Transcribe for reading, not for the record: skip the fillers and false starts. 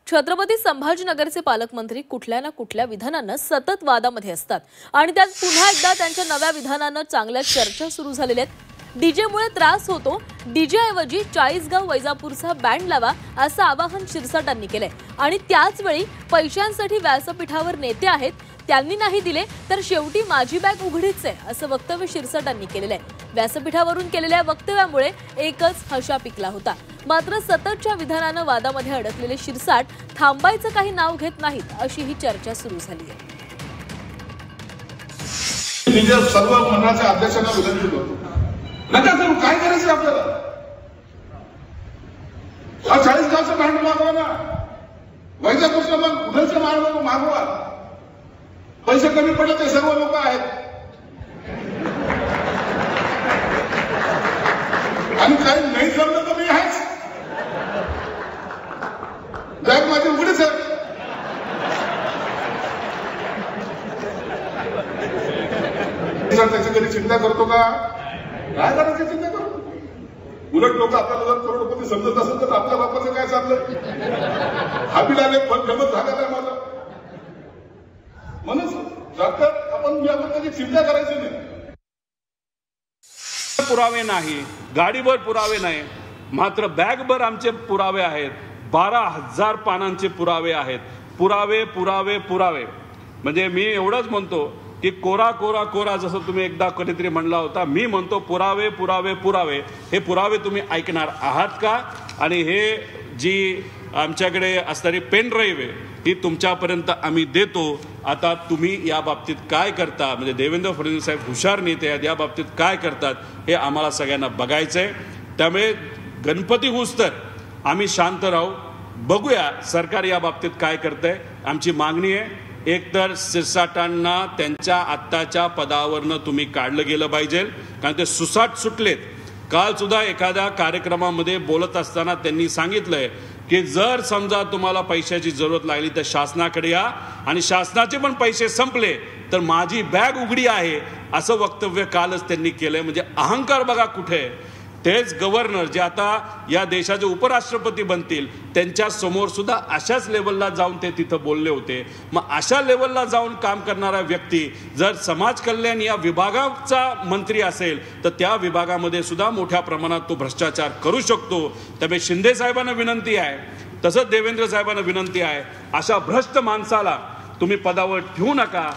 छत्रपती संभाजीनगरचे पालकमंत्री कुठल्या ना कुठल्या विधानानं सतत वादामध्ये असतात आणि त्यात पुन्हा एकदा त्यांच्या नव्या विधानानं चांगल्या चर्चा सुरू झालेल्या आहेत। डीजेमुळे त्रास होतो, डीजे ऐवजी चाळीसगाव वैजापूरचा बँड लावा असं आवाहन शिरसाटांनी केलंय आणि त्याच वेळी पैशांसाठी व्यासपीठावर नेते आहेत, त्यांनी नाही दिले तर शेवटी माझी बॅग उघडीच आहे असं वक्तव्य शिरसाटांनी केलेलं आहे। व्यासपीठावरून केलेल्या वक्तव्यामुळे एकच हशा पिकला होता। मात्र सततच्या विधानानं वादामध्ये अडकलेले शिरसाट थांबायचं काही नाव घेत नाहीत अशी ही चर्चा सुरू झाली आहे। मी सर्व मंडळाच्या अध्यक्षांना विनंती करतो, नका करू, काय करायचं आपल्याला? 40 गावचं बँड मागवा ना, वैजापूरचं मग उधळचं मागवा, पैसे कमी पडले ते सर्व लोक आहेत आणि काही नाही जमलं तर मी आहेच, बॅग माझी उघडीच आहे। त्याची कधी चिंता करतो का? काय करायची चिंता करतो? उलट लोक आपल्याला जर करोडपती समजत असेल तर आपल्या बापाचं काय चाललंय? हाबी लागले पण गमत झाला काय माझं म्हणून जातात आपण याबद्दल चिंता करायची नाही। पुरावे नाही, गाडीवर पुरावे नाही, मात्र बॅगभर आमचे पुरावे आहेत। 12,000 पानांचे पुरावे आहेत। पुरावे पुरावे पुरावे म्हणजे मी एवढंच म्हणतो की कोरा कोरा कोरा, जसं तुम्ही एकदा कधीतरी म्हणला होता, मी म्हणतो पुरावे पुरावे पुरावे। हे पुरावे तुम्ही ऐकणार आहात का? आणि हे जी आमच्याकडे असणारी पेन ड्राईव्ह आहे ही तुमच्यापर्यंत आम्ही देतो। आता तुम्ही या बाबतीत काय करता, म्हणजे देवेंद्र फडणवीस साहेब हुशार नेते आहेत, या बाबतीत काय करतात हे आम्हाला सगळ्यांना बघायचंय। त्यामुळे गणपती होऊस तर आम्ही शांत राहू, बघूया सरकार या बाबतीत काय करतंय। आमची मागणी आहे, एकतर शिरसाटांना त्यांच्या आत्ताच्या पदावरनं तुम्ही काढलं गेलं पाहिजे, कारण ते सुसाट सुटलेत। काल सुद्धा एखाद्या कार्यक्रमामध्ये बोलत असताना त्यांनी सांगितलंय की जर समजा तुम्हाला पैशाची जरूरत लागली तर शासनाकडे या, आणि शासनाचे पण पैसे संपले तर माझी बॅग उघडी आहे असं वक्तव्य कालच त्यांनी केलंय। म्हणजे अहंकार बघा कुठे। तेच गव्हर्नर जे आता या देशाचे उपराष्ट्रपती बनतील त्यांच्या समोर सुद्धा अशाच लेवलला जाऊन ते तिथं बोलले होते। मग अशा लेवलला जाऊन काम करणारा व्यक्ती जर समाज कल्याण या विभागाचा मंत्री असेल तर त्या विभागामध्ये सुद्धा मोठ्या प्रमाणात तो भ्रष्टाचार करू शकतो। त्यामुळे शिंदे साहेबांना विनंती आहे, तसंच देवेंद्र साहेबांना विनंती आहे, अशा भ्रष्ट माणसाला तुम्ही पदावर ठेवू नका।